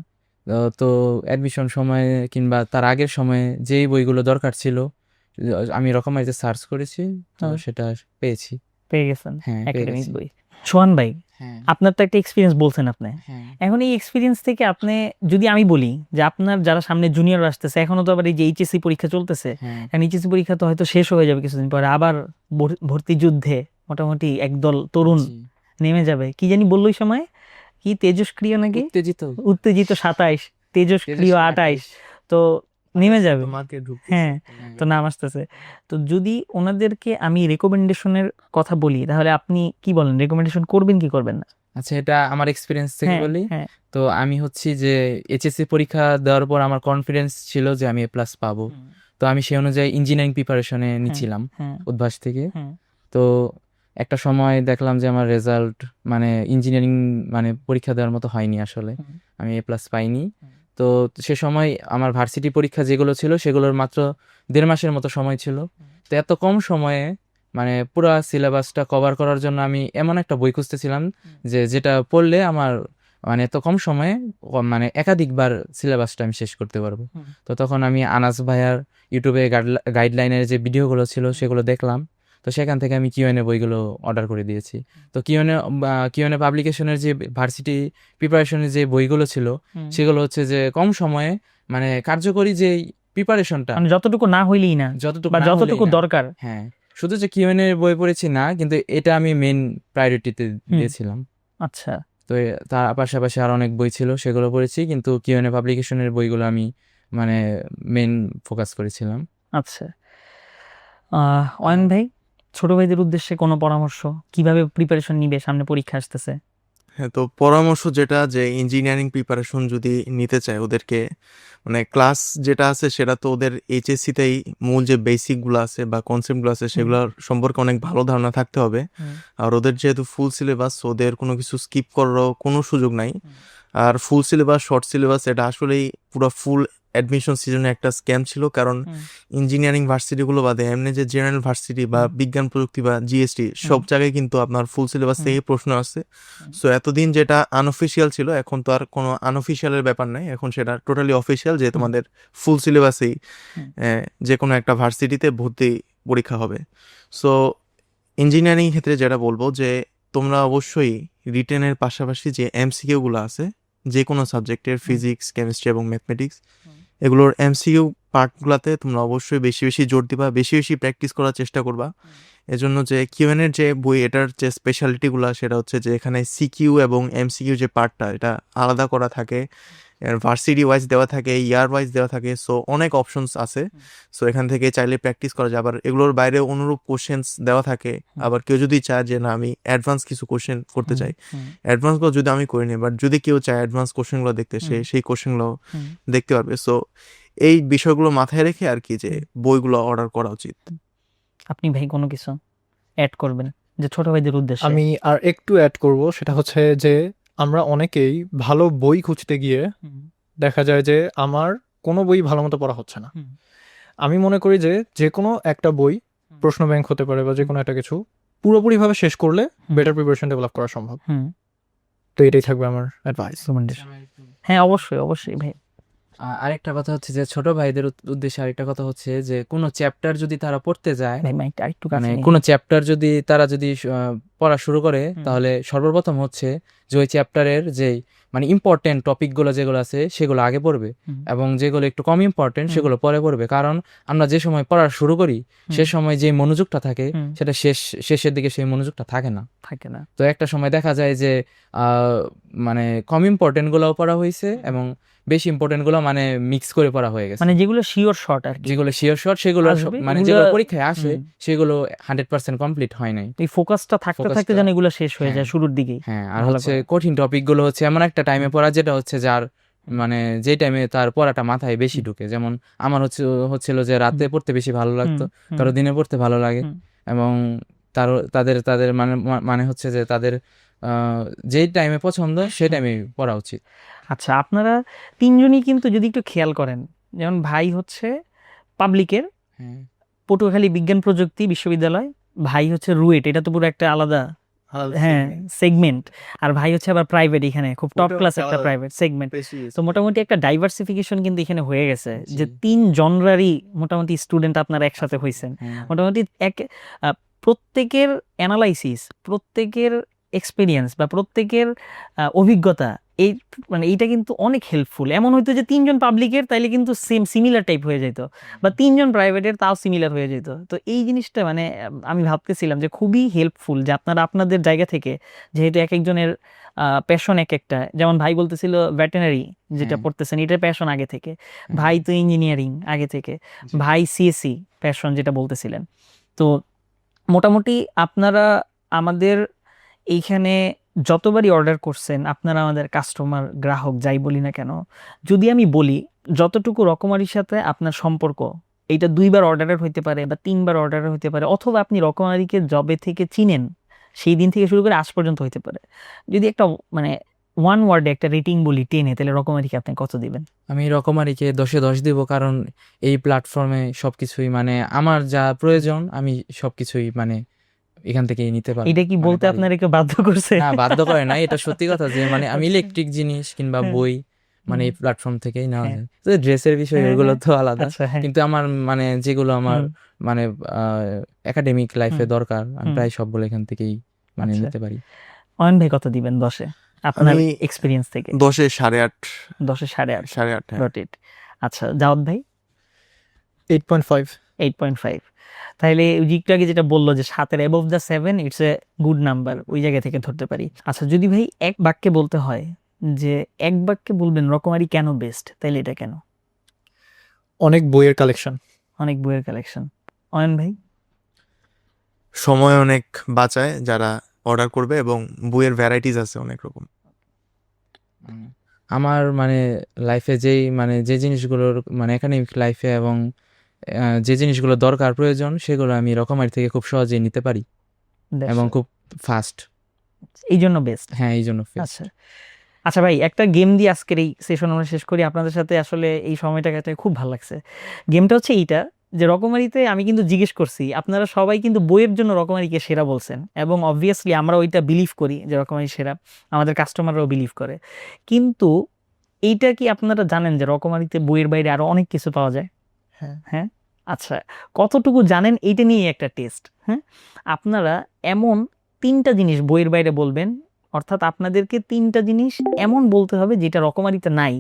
Speaker 1: তো অ্যাডমিশন সময়ে কিংবা তার আগের সময়ে যেই বইগুলো দরকার ছিল আমি রকমারিতে সার্চ করেছি, তো
Speaker 2: হ্যাঁ।
Speaker 1: সেটা পেয়েছি।
Speaker 2: পেয়ে গেছেন
Speaker 1: হ্যাঁ, পেয়ে
Speaker 2: একাডেমিক
Speaker 1: গেছি।
Speaker 2: বই। সোহান ভাই,
Speaker 1: হ্যাঁ,
Speaker 2: আপনার তো একটা এক্সপিরিয়েন্স বলছেন আপনি,
Speaker 1: হ্যাঁ,
Speaker 2: এখন এই এক্সপিরিয়েন্স থেকে আপনি, যদি আমি বলি যে আপনার যারা সামনে জুনিয়র আসতেছে, এখনো তো আবার এই যে এইচএসসি পরীক্ষা চলতেছে,
Speaker 1: হ্যাঁ,
Speaker 2: এখন এইচএসসি পরীক্ষা তো হয়তো শেষ হয়ে যাবে কিছুদিন পরে, আবার ভর্তি যুদ্ধে মোটামুটি একদল তরুণ
Speaker 1: জি।
Speaker 2: নেমে যাবে। কি জানি বললো ওই সময়, কি তেজস্ক্রিয় নাকি
Speaker 1: উত্তেজিত
Speaker 2: উত্তেজিত 27, তেজস্ক্রিয় 28, তো নেমে যাবে।
Speaker 4: মার্কেট ঢুকতেছে।
Speaker 2: হ্যাঁ, তো নাম আসতেছে। তো যদি ওনাদেরকে আমি রেকমেন্ডেশনের কথা বলি, তাহলে আপনি কি বলেন, রেকমেন্ডেশন করবেন কি করবেন না?
Speaker 1: আচ্ছা, এটা আমার এক্সপিরিয়েন্স থেকে
Speaker 2: হ্যাঁ,
Speaker 1: বলি।
Speaker 2: হ্যাঁ,
Speaker 1: তো আমি হচ্ছি যে এইচএসসি পরীক্ষা দেওয়ার পর আমার কনফিডেন্স ছিল যে আমি এ প্লাস পাবো। তো আমি সেই অনুযায়ী ইঞ্জিনিয়ারিং প্রিপারেশনে নিচ্ছিলাম
Speaker 2: হ্যাঁ,
Speaker 1: উদ্ভাস থেকে।
Speaker 2: হ্যাঁ,
Speaker 1: তো একটা সময় দেখলাম যে আমার রেজাল্ট মানে ইঞ্জিনিয়ারিং মানে পরীক্ষা দেওয়ার মতো হয়নি আসলে,
Speaker 2: হুম।
Speaker 1: আমি এ প্লাস পাইনি। তো সে সময় আমার ভার্সিটি পরীক্ষা যেগুলো ছিল সেগুলোর মাত্র 1.5 মাসের মতো সময় ছিল। তো এত কম সময়ে মানে পুরো সিলেবাসটা কভার করার জন্য আমি এমন একটা বই খুঁজতেছিলাম যে যেটা পড়লে আমার মানে এত কম সময়ে মানে একাধিকবার সিলেবাসটা আমি শেষ করতে পারবো।
Speaker 2: হুম।
Speaker 1: তো তখন আমি আনাস ভাইয়ার ইউটিউবে গাইডলাইনের যে ভিডিওগুলো ছিল সেগুলো দেখলাম। তো সেখান থেকে আমি কিউএনএ বইগুলো অর্ডার করে দিয়েছি। তো কিউএনএ পাবলিকেশনের যে ভার্সিটি প্রিপারেশনের যে বইগুলো ছিল সেগুলো হচ্ছে যে কম সময়ে মানে কার্যকরী যে প্রিপারেশনটা
Speaker 2: মানে যতটুকু না হইলেই না,
Speaker 1: যতটুকু
Speaker 2: বা
Speaker 1: না হলেই
Speaker 2: যতটুকু
Speaker 1: না।
Speaker 2: দরকার।
Speaker 1: হ্যাঁ, শুধু যে কিউএনএ বই পড়েছি না, কিন্তু এটা আমি মেন প্রায়োরিটিতে দিয়েছিলাম।
Speaker 2: আচ্ছা,
Speaker 1: তো তার পাশাপাশি আর অনেক বই ছিল সেগুলো পড়েছি, কিন্তু কিউএনএ পাবলিকেশনের বইগুলো আমি মানে মেন ফোকাস করেছিলাম।
Speaker 2: আচ্ছা। অয়ন ভাই, ছোট ভাইদের উদ্দেশ্যে কোনো পরামর্শ, কিভাবে প্রিপারেশন নিবে, সামনে পরীক্ষা আসতেছে?
Speaker 4: হ্যাঁ, তো পরামর্শ যেটা যে ইঞ্জিনিয়ারিং প্রিপারেশন যদি নিতে চায় ওদেরকে মানে ক্লাস যেটা আছে সেটা তো ওদের এইচএসসিতেই মূল যে বেসিকগুলো আছে বা কনসেপ্টগুলো আছে সেগুলোর সম্পর্কে অনেক ভালো ধারণা থাকতে হবে। আর ওদের যেহেতু ফুল সিলেবাস, ওদের কোনো কিছু স্কিপ করারও কোনো সুযোগ নাই। আর ফুল সিলেবাস শর্ট সিলেবাস এটা আসলেই পুরো ফুল অ্যাডমিশন সিজনে একটা স্ক্যাম ছিল, কারণ ইঞ্জিনিয়ারিং ভার্সিটিগুলো বাদে এমনি যে জেনারেল ভার্সিটি বা বিজ্ঞান প্রযুক্তি বা জিএসটি সব জায়গায় কিন্তু আপনার ফুল সিলেবাস থেকে প্রশ্ন আসছে। সো এতদিন যেটা আনঅফিসিয়াল ছিল এখন তো আর কোনো আনঅফিসিয়ালের ব্যাপার নাই, এখন সেটা টোটালি অফিসিয়াল যে তোমাদের ফুল সিলেবাসেই যে কোনো একটা ভার্সিটিতে ভর্তি পরীক্ষা হবে। সো ইঞ্জিনিয়ারিং ক্ষেত্রে যেটা বলবো যে তোমরা অবশ্যই রিটেনের পাশাপাশি যে এমসিকিউগুলো আছে যে কোনো সাবজেক্টের, ফিজিক্স, কেমিস্ট্রি এবং ম্যাথমেটিক্স, এগুলোর এমসিকিউ পার্টগুলোতে তোমরা অবশ্যই বেশি বেশি জোর দিবা, বেশি বেশি প্র্যাকটিস করার চেষ্টা করবা। এজন্য যে কিউএনের যে বই এটার যে স্পেশালিটিগুলো সেটা হচ্ছে যে এখানে সিকিউ এবং এমসিকিউ যে পার্টটা এটা আলাদা করা থাকে, ভার্সিটি ওয়াইজ দেওয়া থাকে, ইয়ার ওয়াইজ দেওয়া থাকে। সো অনেক অপশনস আছে। সো এখান থেকে চাইলে প্র্যাকটিস করা যায়। আবার এগুলোর বাইরে অনুরূপ কোশ্চেন্স দেওয়া থাকে। আবার কেউ যদি চায় যে না আমি অ্যাডভান্স কিছু কোশ্চেন করতে চাই, অ্যাডভান্সগুলো যদি আমি করি নি, বাট যদি কেউ চায় অ্যাডভান্স কোশ্চেনগুলো দেখতে, সেই কোশ্চেনগুলো দেখতে পারবে। সো এই বিষয়গুলো মাথায় রেখে আর কি যে বইগুলো অর্ডার করা উচিত।
Speaker 2: আপনি ভাই কোনো কিছু অ্যাড করবেন যে ছোট ভাইদের উদ্দেশ্যে?
Speaker 3: আমি আর একটু অ্যাড করব, সেটা হচ্ছে যে আমরা অনেকেই ভালো বই খুঁজতে গিয়ে দেখা যায় যে আমার কোনো বই ভালো মতো পড়া হচ্ছে না। আমি মনে করি যে যে কোনো একটা বই, প্রশ্ন ব্যাংক হতে পারে বা যে কোনো একটা কিছু পুরোপুরিভাবে শেষ করলে বেটার প্রিপারেশন ডেভেলপ করা সম্ভব। তো এটাই থাকবে আমার অ্যাডভাইস।
Speaker 2: হ্যাঁ, অবশ্যই অবশ্যই ভাই।
Speaker 1: আরেকটা কথা হচ্ছে যে ছোট ভাইদের উদ্দেশ্যে আরেকটা কথা হচ্ছে যে কোনো চ্যাপ্টার যদি তারা পড়তে যায়,
Speaker 2: ভাই মাইকটা আরেকটু
Speaker 1: মানে
Speaker 2: কাছে নিয়ে
Speaker 1: কোনো চ্যাপ্টার যদি তারা যদি পড়া শুরু করে,
Speaker 2: হুম।
Speaker 1: তাহলে সর্বপ্রথম হচ্ছে যে ওই চ্যাপ্টারের যেই মানে ইম্পর্টেন্ট টপিকগুলো যেগুলো আছে সেগুলো আগে পড়বে,
Speaker 2: হুম।
Speaker 1: এবং যেগুলো একটু কম ইম্পর্টেন্ট
Speaker 2: হুম।
Speaker 1: সেগুলো পরে পড়বে। কারণ আমরা যে সময় পড়া শুরু করি সে সময় যে মনোযোগটা থাকে
Speaker 2: হুম।
Speaker 1: সেটা শেষের দিকে সেই মনোযোগটা থাকে না।
Speaker 2: থাকে না।
Speaker 1: তো একটা সময় দেখা যায় যে মানে কম ইম্পর্টেন্ট গুলোও পড়া হয়েছে এবং বেশি ইম্পর্টেন্ট গুলো মানে মিক্স করে পড়া হয়ে গেছে।
Speaker 2: মানে যেগুলো শিওর শর্ট আর কি,
Speaker 1: যেগুলো শিওর শর্ট সেগুলো
Speaker 2: আসবে,
Speaker 1: মানে
Speaker 2: এগুলা-
Speaker 1: যেগুলো পরীক্ষায় আসে
Speaker 2: হুম।
Speaker 1: সেগুলো 100% কমপ্লিট হয় নাই।
Speaker 2: এই ফোকাসটা থাকতে থাকতে
Speaker 1: ফোকাসটা-
Speaker 2: যেন এগুলো শেষ হয়ে
Speaker 1: হ্যাঁ।
Speaker 2: যায় শুরুর দিকেই।
Speaker 1: হ্যাঁ, আর
Speaker 2: ভালো
Speaker 1: হচ্ছে
Speaker 2: করে।
Speaker 1: কঠিন টপিক গুলো হচ্ছে এমন একটা টাইমে পড়া যেটা হচ্ছে যার মানে যে টাইমে তার পড়াটা মাথায় বেশি ঢুকে। যেমন আমার হচ্ছিল যে রাতে পড়তে বেশি ভালো লাগতো, কারো দিনে পড়তে ভালো লাগে,
Speaker 2: হুম।
Speaker 1: এবং তাদের তাদের মানে মানে হচ্ছে যে তাদের যেই টাইমে পছন্দ সেই টাইমে পড়া উচিত।
Speaker 2: আচ্ছা, আপনারা তিনজনই কিন্তু যদি একটু খেয়াল করেন, যেমন ভাই হচ্ছে পাবলিকের
Speaker 1: হ্যাঁ,
Speaker 2: পটুয়াখালী বিজ্ঞান প্রযুক্তি বিশ্ববিদ্যালয়, ভাই হচ্ছে রুয়েট, এটা তো পুরো একটা আলাদা হ্যাঁ সেগমেন্ট, আর ভাই হচ্ছে আবার প্রাইভেট, এখানে খুব টপ
Speaker 4: ওটাও
Speaker 2: ক্লাস
Speaker 4: একটা
Speaker 2: একটা
Speaker 4: আলাদা
Speaker 2: প্রাইভেট সেগমেন্ট।
Speaker 4: বেশি
Speaker 2: তো মোটামুটি একটা ডাইভার্সিফিকেশন কিন্তু এখানে হয়ে গেছে,
Speaker 1: জি।
Speaker 2: যে 3 জনরারই মোটামুটি স্টুডেন্ট আপনারা একসাথে হয়েছেন।
Speaker 1: হ্যাঁ,
Speaker 2: মোটামুটি প্রত্যেকের অ্যানালাইসিস, প্রত্যেকের এক্সপিরিয়েন্স বা প্রত্যেকের অভিজ্ঞতা, এই মানে এইটা কিন্তু অনেক হেল্পফুল। এমন হইতো যে 3 জন পাবলিকের তাইলে কিন্তু সেম সিমিলার টাইপ হয়ে যেত, বা 3 জন প্রাইভেটের তাও সিমিলার হয়ে যেত। তো এই জিনিসটা মানে আমি ভাবতেছিলাম যে খুবই হেল্পফুল যে আপনারা আপনাদের জায়গা থেকে, যেহেতু এক একজনের প্যাশন এক একটা, যেমন ভাই বলতেছিল ভেটেনারি যেটা
Speaker 1: হ্যাঁ।
Speaker 2: পড়তেছেন এটার প্যাশন আগে থেকে, ভাই তো ইঞ্জিনিয়ারিং আগে থেকে,
Speaker 1: জি।
Speaker 2: ভাই সিএসসি প্যাশন যেটা বলতেছিলেন। তো মোটামুটি আপনারা আমাদের এইখানে যতবারই অর্ডার করছেন, আপনারা আমাদের কাস্টমার, গ্রাহক যাই বলি না কেন, যদি আমি বলি যতটুকু রকমারির সাথে আপনার সম্পর্ক, এইটা 2বার অর্ডারের হইতে পারে বা 3বার অর্ডারের হইতে পারে, অথবা আপনি রকমারিকে জবে থেকে চিনেন সেই দিন থেকে শুরু করে আজ পর্যন্ত হইতে পারে। যদি একটা মানে 1 ওয়ার্ডে একটা রেটিং বলি 10-এ, তাহলে রকমারিকে আপনি কত দিবেন?
Speaker 1: আমি রকমারিকে 10-এ 10 দিব, কারণ এই প্ল্যাটফর্মে সবকিছুই মানে আমার যা প্রয়োজন আমি সবকিছুই মানে এখান থেকেই নিতে পারি।
Speaker 2: এটা কি
Speaker 1: মানে
Speaker 2: বলতে
Speaker 1: পারি।
Speaker 2: আপনার কেউ বাধ্য করছে?
Speaker 1: না, বাধ্য করে না, এটা সত্যি কথা যে মানে আমি ইলেকট্রিক জিনিস কিংবা
Speaker 2: হ্যাঁ।
Speaker 1: বই মানে এই প্ল্যাটফর্ম থেকেই নেওয়া
Speaker 2: হ্যাঁ।
Speaker 1: যায়। তো ড্রেসের বিষয়
Speaker 2: হ্যাঁ,
Speaker 1: ওগুলো
Speaker 2: হ্যাঁ।
Speaker 1: তো আলাদা,
Speaker 2: আচ্ছা, হ্যাঁ।
Speaker 1: কিন্তু আমার মানে যেগুলো আমার
Speaker 2: হুম।
Speaker 1: মানে একাডেমিক লাইফে
Speaker 2: হুম।
Speaker 1: দরকার আমি
Speaker 2: হুম।
Speaker 1: প্রায় সবগুলো এখান থেকেই মানে
Speaker 2: আচ্ছা।
Speaker 1: নিতে পারি।
Speaker 2: অয়ন ভাই কত দিবেন 10-এ আপনার
Speaker 4: আমি
Speaker 2: এক্সপিরিয়েন্স থেকে?
Speaker 4: 10-এ 8.5
Speaker 2: 10-এ 8.5
Speaker 4: 8.5 হ্যাঁ।
Speaker 2: রটেট। আচ্ছা, জাওয়াদ ভাই
Speaker 3: 8.5।
Speaker 2: 8.5। তাহলে ওই যে একটু আগে যেটা বললো যে 7-এর above the 7 it's a good number, ওই জায়গা থেকে ধরতে পারি। আচ্ছা, যদি ভাই এক বাক্যে বলতে হয়, যে এক বাক্যে বলবেন রকমারি কেন বেস্ট, তাইলে এটা কেন?
Speaker 3: অনেক বইয়ের কালেকশন।
Speaker 2: অনেক বইয়ের কালেকশন। অয়ন ভাই?
Speaker 4: সময় অনেক বাঁচায় যারা অর্ডার করবে, এবং বইয়ের ভ্যারাইটিস আছে অনেক রকম।
Speaker 1: আমার মানে লাইফে যেই মানে যে জিনিসগুলোর মানে একাডেমিক লাইফে এবং যে জিনিসগুলো দরকার প্রয়োজন সেগুলো আমি রকমারি থেকে খুব সহজেই নিতে পারি এবং খুব ফাস্ট।
Speaker 2: এই জন্য বেস্ট।
Speaker 1: হ্যাঁ, এই জন্য fast।
Speaker 2: আচ্ছা। আচ্ছা ভাই, একটা গেম দিয়ে আজকের এই সেশন আমরা শেষ করি। আপনাদের সাথে আসলে এই সময়টা কাটাতে খুব ভালো লাগছে। গেমটা হচ্ছে এইটা, যে রকমারিতে আমি কিন্তু জিজ্ঞেস করছি, আপনারা সবাই কিন্তু বইয়ের জন্য রকমারিকে সেরা বলছেন, এবং অবভিয়াসলি আমরা ওইটা বিলিভ করি যে রকমারি সেরা, আমাদের কাস্টমাররাও বিলিভ করে। কিন্তু এইটা কি আপনারা জানেন যে রকমারিতে বইয়ের বাইরে আরো অনেক কিছু পাওয়া যায়?
Speaker 3: হ্যাঁ।
Speaker 2: হ্যাঁ। আচ্ছা, কতটুকু জানেন এইটা নিয়ে একটা টেস্ট। হ্যাঁ, আপনারা এমন 3টা জিনিস বইয়ের বাইরে বলবেন, অর্থাৎ আপনাদেরকে 3টা জিনিস এমন বলতে হবে যেটা রকমারিতে নাই,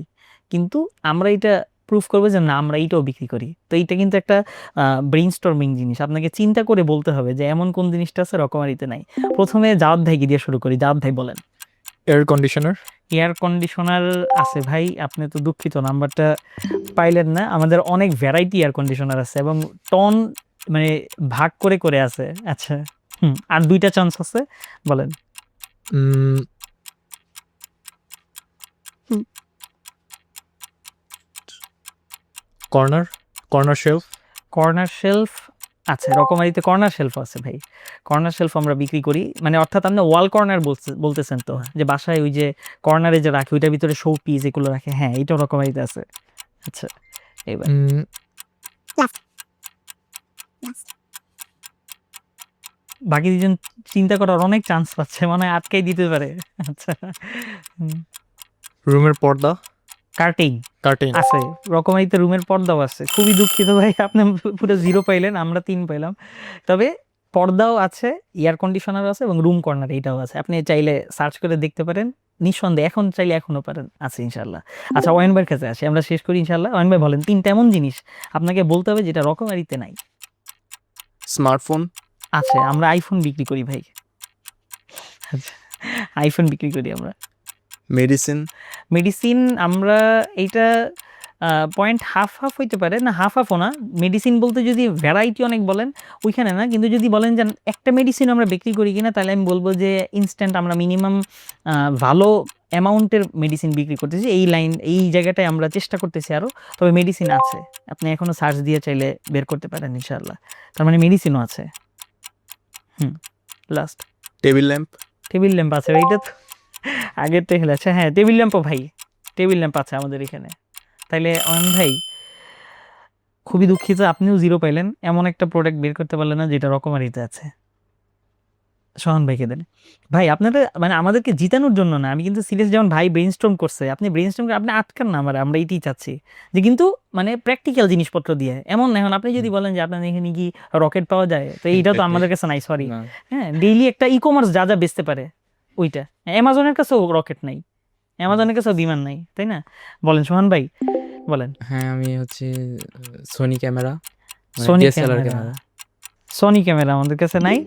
Speaker 2: কিন্তু আমরা এটা প্রুফ করবো যে না, আমরা এইটাও বিক্রি করি। তো এইটা কিন্তু একটা ব্রেইনস্টর্মিং জিনিস, আপনাকে চিন্তা করে বলতে হবে যে এমন কোন জিনিসটা আছে রকমারিতে নাই। প্রথমে জাওয়াদ ভাইকে দিয়ে শুরু করি। জাওয়াদ ভাই বলেন।
Speaker 3: Air conditioner.
Speaker 2: এয়ার কন্ডিশনার আছে ভাই, আপনি তো দুঃখিত নাম্বারটা পাইলেন না। আমাদের অনেক ভ্যারাইটি এয়ার কন্ডিশনার আছে এবং টন মানে ভাগ করে করে আছে। আচ্ছা, আর 2টা চান্স আছে, বলেন।
Speaker 3: Corner shelf.
Speaker 2: Corner shelf. আচ্ছা, রকমারিতে কর্নার শেলফ আছে ভাই। কর্নার শেলফ আমরা বিক্রি করি, মানে অর্থাৎ আপনি ওয়াল কর্নার বলতেছেন তো, যে বাসায় ওই যে কর্নারে যে রাখে ওইটার ভিতরে শো পিস এগুলো রাখে, হ্যাঁ এইটাও রকমারিতে আছে। আচ্ছা, এবার বাকি 2জন চিন্তা করার অনেক চান্স পাচ্ছে, মানে আটকাই দিতে পারে। আচ্ছা,
Speaker 3: রুমের পর্দা।
Speaker 2: কার্টেইন।
Speaker 3: কার্টেন
Speaker 2: আছে রকমারিতে রুমের পর্দাও আছে। খুবই দুঃখিত ভাই, আপনি পুরো 0 পাইলেন, আমরা 3 পাইলাম। তবে পর্দাও আছে, এয়ার কন্ডিশনার আছে এবং রুম কর্নার এটাও আছে। আপনি চাইলে সার্চ করে দেখতে পারেন, নিঃসন্দেহে এখন চাইলে এখনো পারেন, আছে ইনশাল্লাহ। আচ্ছা ওয়াইন ভাইয়ের কাছে আসি, আমরা শেষ করি ইনশাল্লাহ। ওয়াইন ভাই বলেন 3টা এমন জিনিস আপনাকে বলতে হবে যেটা রকমারিতে নাই।
Speaker 4: স্মার্টফোন,
Speaker 2: আছে, আমরা আইফোন বিক্রি করি ভাই। আচ্ছা, আইফোন বিক্রি করি আমরা।
Speaker 4: মেডিসিন,
Speaker 2: মেডিসিন আমরা এইটা পয়েন্ট হাফ হাফ হইতে পারে, না হাফ হাফও না। মেডিসিন বলতে যদি ভ্যারাইটি অনেক বলেন ওইখানে না, কিন্তু যদি বলেন যে একটা মেডিসিন আমরা বিক্রি করি কিনা, তাহলে আমি বলবো যে ইনস্ট্যান্ট আমরা মিনিমাম ভালো অ্যামাউন্টের মেডিসিন বিক্রি করতেছি। এই লাইন এই জায়গাটায় আমরা চেষ্টা করতেছি আরও। তবে মেডিসিন আছে, আপনি এখনও সার্চ দিয়ে চাইলে বের করতে পারেন ইনশাআল্লাহ। তার মানে মেডিসিনও আছে। Last
Speaker 4: table lamp,
Speaker 2: table lamp আছে, এইটা তো আগের তো খেলে। আচ্ছা হ্যাঁ, টেবিল ল্যাম্পও ভাই, টেবিল ল্যাম্প আছে আমাদের এখানে। তাইলে অয়ন ভাই খুবই দুঃখিত, আপনিও 0 পাইলেন। এমন একটা প্রোডাক্ট বের করতে পারলেন না যেটা রকমারিতে আছে। সোহান ভাইকে দেন। ভাই আপনারা মানে আমাদেরকে জিতানোর জন্য না, আমি কিন্তু সিরিয়াস, যেমন ভাই ব্রেইনস্টর্ম করছে, আপনি ব্রেইনস্টর্ম করে আপনি আটকান না আমরা এইটাই চাচ্ছি যে, কিন্তু মানে প্র্যাকটিক্যাল জিনিসপত্র দিয়ে। এমন না এখন আপনি যদি বলেন যে আপনার এখানে কি রকেট পাওয়া যায়, তো এইটাও তো আমাদের কাছে নাই, সরি।
Speaker 1: না।
Speaker 2: হ্যাঁ, ডেইলি একটা ই-কমার্স যা যা বেচতে পারে ওইটা। অ্যামাজনের কাছেও রকেট নাই, অ্যামাজনের কাছেও বিমান নাই, তাই না? বলেন সোহান ভাই, বলেন।
Speaker 1: হ্যাঁ, আমি হচ্ছে Sony camera,
Speaker 2: Sony
Speaker 1: DSLR
Speaker 2: camera,
Speaker 1: camera.
Speaker 2: Sony camera আমাদের কাছে নাই।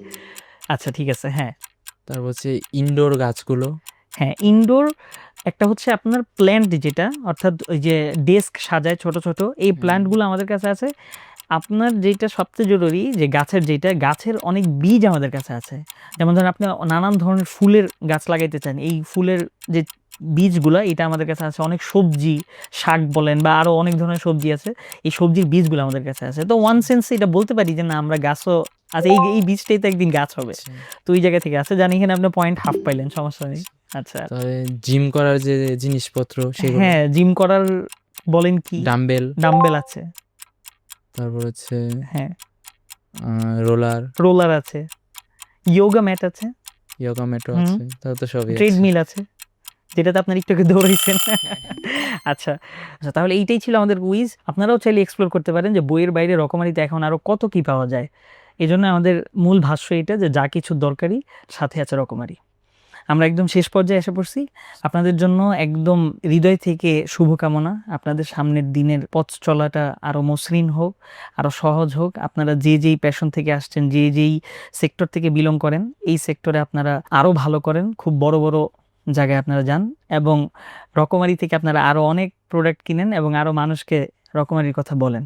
Speaker 2: আচ্ছা ঠিক আছে, হ্যাঁ
Speaker 1: তারপর হচ্ছে ইনডোর গাছগুলো।
Speaker 2: হ্যাঁ, ইনডোর একটা হচ্ছে আপনার প্ল্যান্ট, যেটা অর্থাৎ ওই যে ডেস্ক সাজায় ছোট ছোট, এই প্ল্যান্টগুলো আমাদের কাছে আছে। আপনার যেটা সবচেয়ে জরুরি যে গাছের, যেটা গাছের অনেক বীজ আমাদের কাছে আছে। যেমন ধরেন আপনি নানান ধরনের ফুলের গাছ লাগাইতে চান, এই ফুলের যে বীজগুলো এটা আমাদের কাছে আছে। অনেক সবজি, শাক বলেন বা আরও অনেক ধরনের সবজি আছে, এই সবজির বীজগুলো আমাদের কাছে আছে। তো ওয়ান সেন্স এটা বলতে পারি যে না, আমরা গাছও আচ্ছা এই বীজটাই তো একদিন গাছ হবে, তো ওই জায়গা থেকে আছে। জানি এখানে আপনি পয়েন্ট হাফ পাইলেন, সমস্যা নেই। আচ্ছা
Speaker 1: তবে জিম করার যে জিনিসপত্র সেগুলো,
Speaker 2: হ্যাঁ, জিম করার বলেন কি,
Speaker 1: ডাম্বেল,
Speaker 2: ডাম্বেল আছে,
Speaker 1: তারপর হচ্ছে
Speaker 2: হ্যাঁ
Speaker 1: রোলার,
Speaker 2: রোলার আছে, ইয়োগা ম্যাট আছে,
Speaker 1: ইয়োগা ম্যাটও
Speaker 2: হুম।
Speaker 1: আছে, তাহলে তো সবই আছে।
Speaker 2: ট্রেডমিল আছে, যেটাতে আপনার একটু আগে দৌড়াইছেন। আচ্ছা আচ্ছা, তাহলে এইটাই ছিল আমাদের কুইজ। আপনারাও চাইলে এক্সপ্লোর করতে পারেন যে বইয়ের বাইরে রকমারিতে এখন আরও কত কি পাওয়া যায়। এই জন্য আমাদের মূল ভাষ্য এটা যে যা কিছু দরকারি সাথে আছে রকমারি। আমরা একদম শেষ পর্যায়ে এসে পড়ছি। আপনাদের জন্য একদম হৃদয় থেকে শুভকামনা। আপনাদের সামনের দিনের পথ চলাটা আরও মসৃণ হোক, আরও সহজ হোক। আপনারা যে যেই প্যাশন থেকে আসছেন, যে যেই সেক্টর থেকে বিলং করেন, এই সেক্টরে আপনারা আরও ভালো করেন, খুব বড় বড় জায়গায় আপনারা যান, এবং রকমারি থেকে আপনারা আরও অনেক প্রোডাক্ট কিনেন এবং আরও মানুষকে রকমারির কথা বলেন।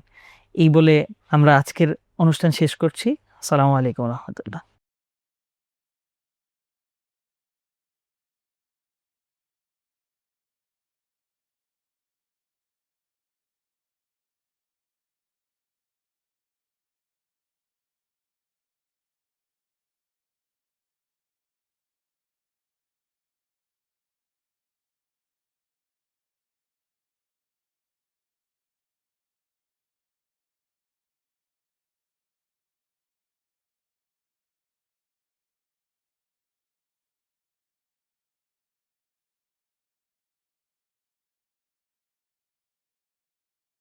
Speaker 2: এই বলে আমরা আজকের অনুষ্ঠান শেষ করছি। আসসালামু আলাইকুম রহমতুল্লাহ।